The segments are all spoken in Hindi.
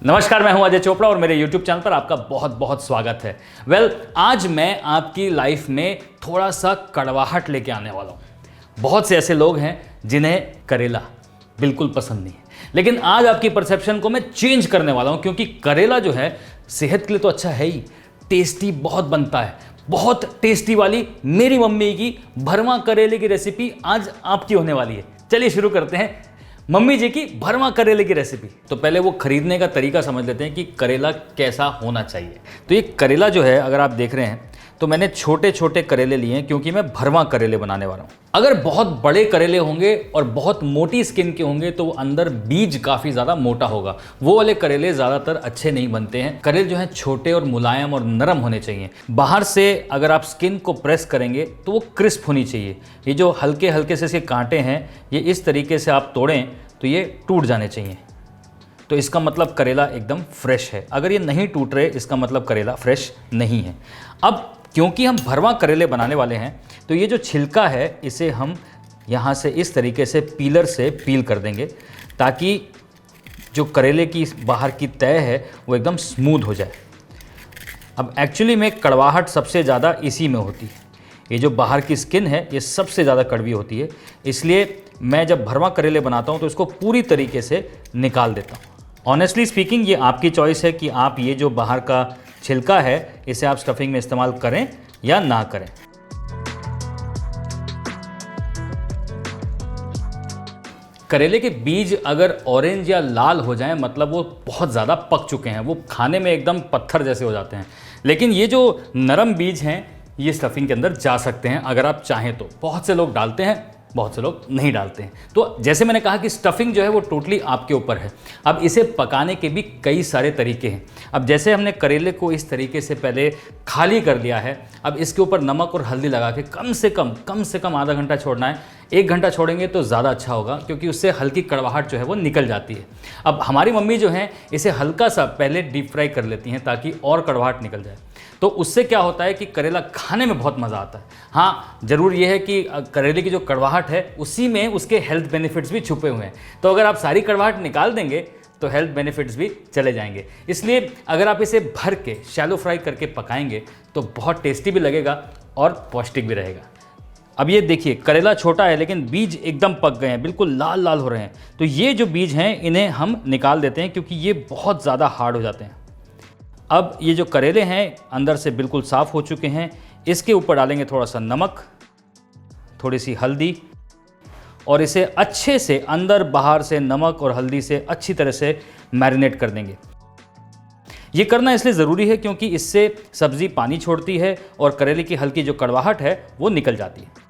नमस्कार, मैं हूं अजय चोपड़ा और मेरे YouTube चैनल पर आपका बहुत बहुत स्वागत है। आज मैं आपकी लाइफ में थोड़ा सा कड़वाहट लेके आने वाला हूं। बहुत से ऐसे लोग हैं जिन्हें करेला बिल्कुल पसंद नहीं है, लेकिन आज आपकी परसेप्शन को मैं चेंज करने वाला हूं, क्योंकि करेला जो है सेहत के लिए तो अच्छा है ही, टेस्टी बहुत बनता है। बहुत टेस्टी वाली मेरी मम्मी की भरवा करेले की रेसिपी आज आपकी होने वाली है। चलिए शुरू करते हैं मम्मी जी की भरवा करेले की रेसिपी। तो पहले वो खरीदने का तरीका समझ लेते हैं कि करेला कैसा होना चाहिए। तो ये करेला जो है, अगर आप देख रहे हैं तो मैंने छोटे छोटे करेले लिए हैं, क्योंकि मैं भरवा करेले बनाने वाला हूँ। अगर बहुत बड़े करेले होंगे और बहुत मोटी स्किन के होंगे तो अंदर बीज काफ़ी ज़्यादा मोटा होगा, वो वाले करेले ज़्यादातर अच्छे नहीं बनते हैं। करेले जो हैं छोटे और मुलायम और नरम होने चाहिए। बाहर से अगर आप स्किन को प्रेस करेंगे तो वो क्रिस्प होनी चाहिए। ये जो हल्के हल्के से इसके कांटे हैं, ये इस तरीके से आप तोड़ें तो ये टूट जाने चाहिए। तो इसका मतलब करेला एकदम फ्रेश है। अगर ये नहीं टूट रहे, इसका मतलब करेला फ्रेश नहीं है। अब क्योंकि हम भरवा करेले बनाने वाले हैं, तो ये जो छिलका है इसे हम यहाँ से इस तरीके से पीलर से पील कर देंगे, ताकि जो करेले की बाहर की तह है वो एकदम स्मूथ हो जाए। अब एक्चुअली में कड़वाहट सबसे ज़्यादा इसी में होती है। ये जो बाहर की स्किन है ये सबसे ज़्यादा कड़वी होती है, इसलिए मैं जब भरवा करेले बनाता हूँ तो इसको पूरी तरीके से निकाल देता हूँ। ऑनेस्टली स्पीकिंग, ये आपकी चॉइस है कि आप ये जो बाहर का छिलका है इसे आप स्टफिंग में इस्तेमाल करें या ना करें। करेले के बीज अगर ऑरेंज या लाल हो जाएं, मतलब वो बहुत ज़्यादा पक चुके हैं, वो खाने में एकदम पत्थर जैसे हो जाते हैं। लेकिन ये जो नरम बीज हैं ये स्टफिंग के अंदर जा सकते हैं अगर आप चाहें तो। बहुत से लोग डालते हैं, बहुत से लोग नहीं डालते हैं। तो जैसे मैंने कहा कि स्टफिंग जो है वो टोटली आपके ऊपर है। अब इसे पकाने के भी कई सारे तरीके हैं। अब जैसे हमने करेले को इस तरीके से पहले खाली कर लिया है, अब इसके ऊपर नमक और हल्दी लगा के कम से कम आधा घंटा छोड़ना है। 1 घंटा छोड़ेंगे तो ज़्यादा अच्छा होगा, क्योंकि उससे हल्की कड़वाहट जो है वो निकल जाती है। अब हमारी मम्मी जो हैं इसे हल्का सा पहले डीप फ्राई कर लेती हैं ताकि और कड़वाहट निकल जाए। तो उससे क्या होता है कि करेला खाने में बहुत मज़ा आता है। हाँ, ज़रूर यह है कि करेले की जो कड़वाहट है उसी में उसके हेल्थ बेनिफिट्स भी छुपे हुए हैं। तो अगर आप सारी कड़वाहट निकाल देंगे तो हेल्थ बेनिफिट्स भी चले जाएंगे। इसलिए अगर आप इसे भर के शैलो फ्राई करके पकाएंगे तो बहुत टेस्टी भी लगेगा और पौष्टिक भी रहेगा। अब ये देखिए, करेला छोटा है लेकिन बीज एकदम पक गए हैं, बिल्कुल लाल लाल हो रहे हैं। तो ये जो बीज हैं इन्हें हम निकाल देते हैं, क्योंकि ये बहुत ज़्यादा हार्ड हो जाते हैं। अब ये जो करेले हैं अंदर से बिल्कुल साफ़ हो चुके हैं। इसके ऊपर डालेंगे थोड़ा सा नमक, थोड़ी सी हल्दी, और इसे अच्छे से अंदर बाहर से नमक और हल्दी से अच्छी तरह से मैरिनेट कर देंगे। ये करना इसलिए ज़रूरी है क्योंकि इससे सब्ज़ी पानी छोड़ती है और करेले की हल्की जो कड़वाहट है वो निकल जाती है।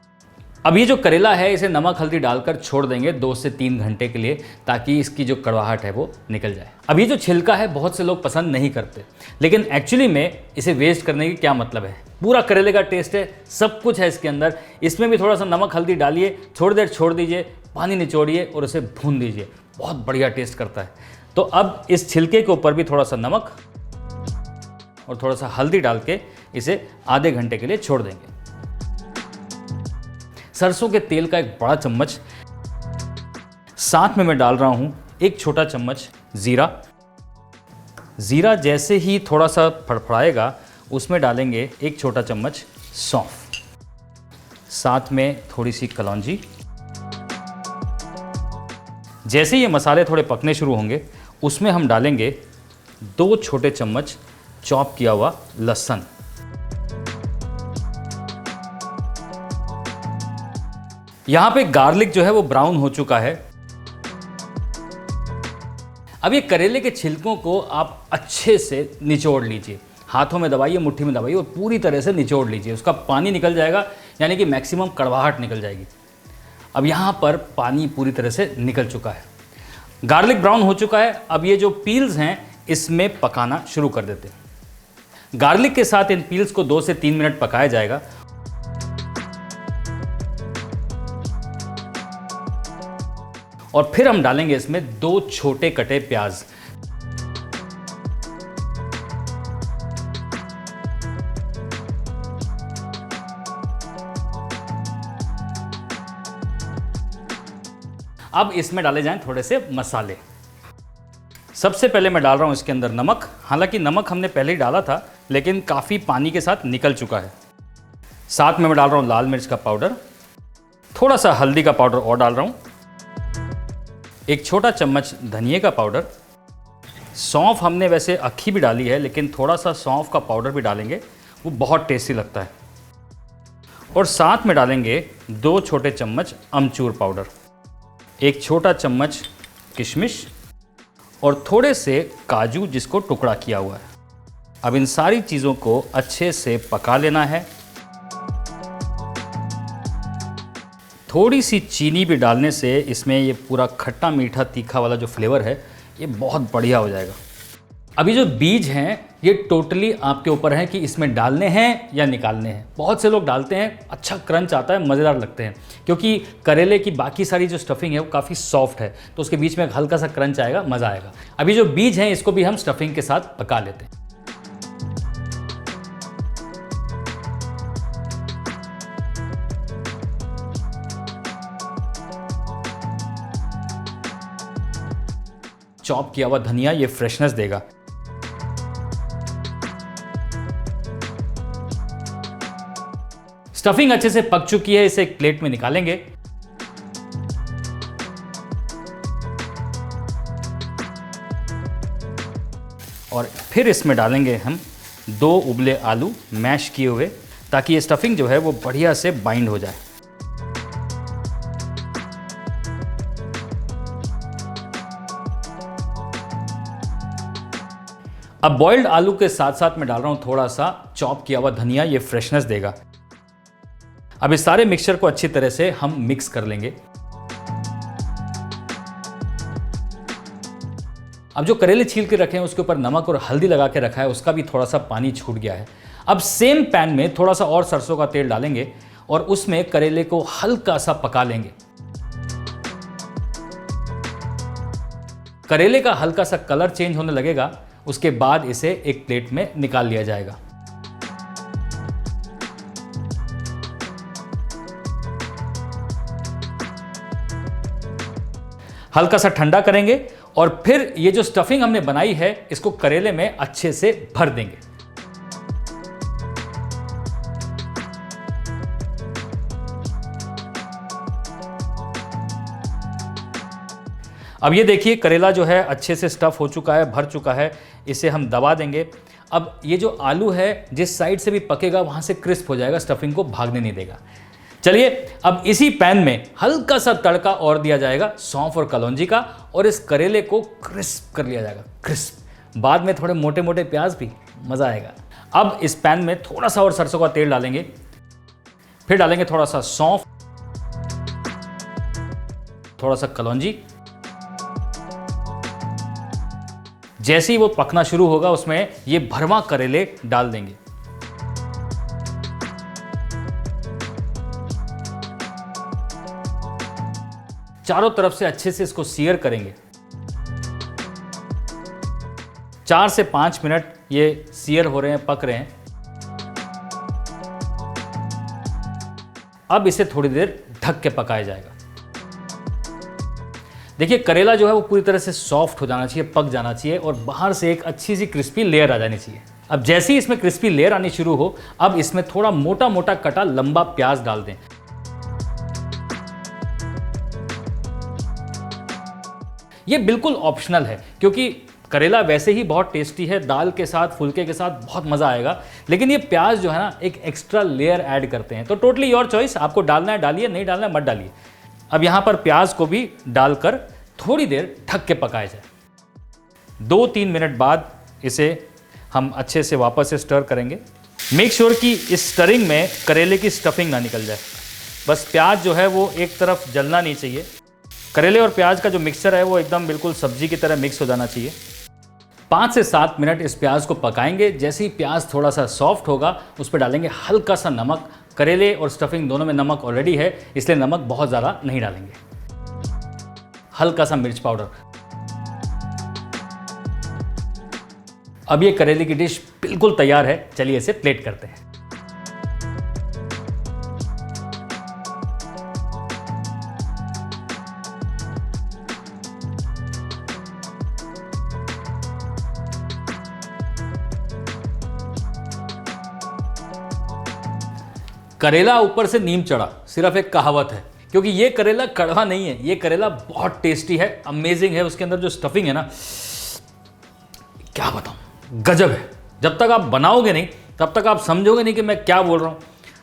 अब ये जो करेला है इसे नमक हल्दी डालकर छोड़ देंगे 2 से 3 घंटे के लिए, ताकि इसकी जो कड़वाहट है वो निकल जाए। अब ये जो छिलका है बहुत से लोग पसंद नहीं करते, लेकिन एक्चुअली में इसे वेस्ट करने की क्या मतलब है। पूरा करेले का टेस्ट है, सब कुछ है इसके अंदर। इसमें भी थोड़ा सा नमक हल्दी डालिए, थोड़ी देर छोड़ दीजिए, पानी निचोड़िए और उसे भून दीजिए, बहुत बढ़िया टेस्ट करता है। तो अब इस छिलके के ऊपर भी थोड़ा सा नमक और थोड़ा सा हल्दी डाल के इसे आधे घंटे के लिए छोड़ देंगे। सरसों के तेल का एक बड़ा चम्मच, साथ में मैं डाल रहा हूं 1 छोटा चम्मच जीरा। जीरा जैसे ही थोड़ा सा फड़फड़ाएगा उसमें डालेंगे 1 छोटा चम्मच सौंफ, साथ में थोड़ी सी कलौंजी। जैसे ये मसाले थोड़े पकने शुरू होंगे उसमें हम डालेंगे 2 छोटे चम्मच चॉप किया हुआ लहसुन। यहां पे गार्लिक जो है वो ब्राउन हो चुका है। अब ये करेले के छिलकों को आप अच्छे से निचोड़ लीजिए, हाथों में दबाइए, मुट्ठी में दबाइए और पूरी तरह से निचोड़ लीजिए। उसका पानी निकल जाएगा, यानी कि मैक्सिमम कड़वाहट निकल जाएगी। अब यहाँ पर पानी पूरी तरह से निकल चुका है, गार्लिक ब्राउन हो चुका है। अब ये जो पील्स हैं इसमें पकाना शुरू कर देते हैं। गार्लिक के साथ इन पील्स को 2 से 3 मिनट पकाया जाएगा। और फिर हम डालेंगे इसमें 2 छोटे कटे प्याज। अब इसमें डाले जाएं थोड़े से मसाले। सबसे पहले मैं डाल रहा हूँ इसके अंदर नमक। हालांकि नमक हमने पहले ही डाला था, लेकिन काफ़ी पानी के साथ निकल चुका है। साथ में मैं डाल रहा हूँ लाल मिर्च का पाउडर, थोड़ा सा हल्दी का पाउडर और डाल रहा हूँ, 1 छोटा चम्मच धनिए का पाउडर। सौंफ हमने वैसे अक्खी भी डाली है, लेकिन थोड़ा सा सौंफ का पाउडर भी डालेंगे, वो बहुत टेस्टी लगता है। और साथ में डालेंगे 2 छोटे चम्मच अमचूर पाउडर, 1 छोटा चम्मच किशमिश और थोड़े से काजू जिसको टुकड़ा किया हुआ है। अब इन सारी चीज़ों को अच्छे से पका लेना है। थोड़ी सी चीनी भी डालने से इसमें ये पूरा खट्टा मीठा तीखा वाला जो फ्लेवर है ये बहुत बढ़िया हो जाएगा। अभी जो बीज हैं ये टोटली आपके ऊपर है कि इसमें डालने हैं या निकालने हैं। बहुत से लोग डालते हैं, अच्छा क्रंच आता है, मज़ेदार लगते हैं, क्योंकि करेले की बाकी सारी जो स्टफिंग है वो काफ़ी सॉफ्ट है, तो उसके बीच में एक हल्का सा क्रंच आएगा, मज़ा आएगा। अभी जो बीज हैं इसको भी हम स्टफिंग के साथ पका लेते हैं। चॉप किया हुआ धनिया ये फ्रेशनेस देगा। स्टफिंग अच्छे से पक चुकी है, इसे एक प्लेट में निकालेंगे। और फिर इसमें डालेंगे हम 2 उबले आलू मैश किए हुए, ताकि ये स्टफिंग जो है वो बढ़िया से बाइंड हो जाए। अब बॉइल्ड आलू के साथ साथ मैं डाल रहा हूं थोड़ा सा चॉप किया हुआ धनिया, ये फ्रेशनेस देगा। अब इस सारे मिक्सचर को अच्छी तरह से हम मिक्स कर लेंगे। अब जो करेले छील के रखे हैं उसके ऊपर नमक और हल्दी लगा के रखा है, उसका भी थोड़ा सा पानी छूट गया है। अब सेम पैन में थोड़ा सा और सरसों का तेल डालेंगे और उसमें करेले को हल्का सा पका लेंगे। करेले का हल्का सा कलर चेंज होने लगेगा, उसके बाद इसे एक प्लेट में निकाल लिया जाएगा। हल्का सा ठंडा करेंगे और फिर ये जो स्टफिंग हमने बनाई है इसको करेले में अच्छे से भर देंगे। अब ये देखिए करेला जो है अच्छे से स्टफ़ हो चुका है, भर चुका है। इसे हम दबा देंगे। अब ये जो आलू है जिस साइड से भी पकेगा वहाँ से क्रिस्प हो जाएगा, स्टफिंग को भागने नहीं देगा। चलिए अब इसी पैन में हल्का सा तड़का और दिया जाएगा सौंफ और कलौंजी का, और इस करेले को क्रिस्प कर लिया जाएगा, क्रिस्प। बाद में थोड़े मोटे मोटे प्याज भी, मज़ा आएगा। अब इस पैन में थोड़ा सा और सरसों का तेल डालेंगे, फिर डालेंगे थोड़ा सा सौंफ, थोड़ा सा कलौंजी। जैसे ही वो पकना शुरू होगा उसमें ये भरवा करेले डाल देंगे। चारों तरफ से अच्छे से इसको सीयर करेंगे। 4 से 5 मिनट ये सीयर हो रहे हैं, पक रहे हैं। अब इसे थोड़ी देर ढक के पकाया जाएगा। देखिए करेला जो है वो पूरी तरह से सॉफ्ट हो जाना चाहिए, पक जाना चाहिए, और बाहर से एक अच्छी सी क्रिस्पी लेयर आ जानी चाहिए। अब जैसे ही इसमें क्रिस्पी लेयर आनी शुरू हो, अब इसमें थोड़ा मोटा मोटा कटा लंबा प्याज डाल दें। ये बिल्कुल ऑप्शनल है, क्योंकि करेला वैसे ही बहुत टेस्टी है, दाल के साथ, फुल्के के साथ बहुत मज़ा आएगा, लेकिन ये प्याज जो है ना एक एक्स्ट्रा लेयर ऐड करते हैं। तो टोटली योर चॉइस, आपको डालना है डालिए, नहीं डालना है मत डालिए। अब यहाँ पर प्याज को भी डालकर थोड़ी देर ढक के पकाया जाए। 2-3 मिनट बाद इसे हम अच्छे से वापस से स्टर करेंगे। मेक श्योर कि इस स्टरिंग में करेले की स्टफिंग ना निकल जाए। बस प्याज जो है वो एक तरफ जलना नहीं चाहिए। करेले और प्याज का जो मिक्सचर है वो एकदम बिल्कुल सब्जी की तरह मिक्स हो जाना चाहिए। 5 से 7 मिनट इस प्याज को पकाएंगे। जैसे ही प्याज थोड़ा सा सॉफ्ट होगा उस पर डालेंगे हल्का सा नमक। करेले और स्टफिंग दोनों में नमक ऑलरेडी है, इसलिए नमक बहुत ज़्यादा नहीं डालेंगे। हल्का सा मिर्च पाउडर। अब ये करेले की डिश बिल्कुल तैयार है। चलिए इसे प्लेट करते हैं। करेला ऊपर से नीम चढ़ा सिर्फ एक कहावत है, क्योंकि ये करेला कड़वा नहीं है, ये करेला बहुत टेस्टी है, अमेजिंग है। उसके अंदर जो स्टफिंग है ना, क्या बताऊं, गजब है। जब तक आप बनाओगे नहीं तब तक आप समझोगे नहीं कि मैं क्या बोल रहा हूं।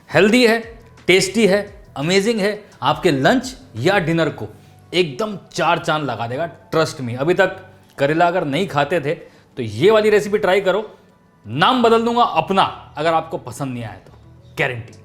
हेल्दी है, टेस्टी है, अमेजिंग है, आपके लंच या डिनर को एकदम 4 चांद लगा देगा, ट्रस्ट मी। अभी तक करेला अगर नहीं खाते थे तो ये वाली रेसिपी ट्राई करो, नाम बदल दूंगा अपना अगर आपको पसंद नहीं आया तो, गारंटी।